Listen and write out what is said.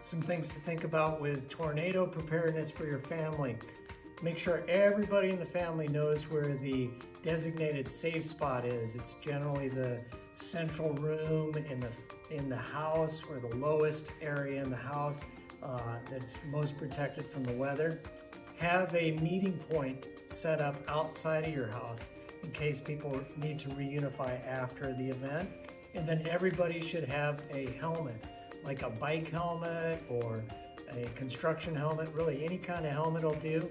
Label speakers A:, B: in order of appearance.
A: some things to think about with tornado preparedness for your family. Make sure everybody in the family knows where the designated safe spot is. It's generally the central room in the house, or the lowest area in the house that's most protected from the weather. Have a meeting point set up outside of your house in case people need to reunify after the event. And then everybody should have a helmet, like a bike helmet or a construction helmet. Really, any kind of helmet will do.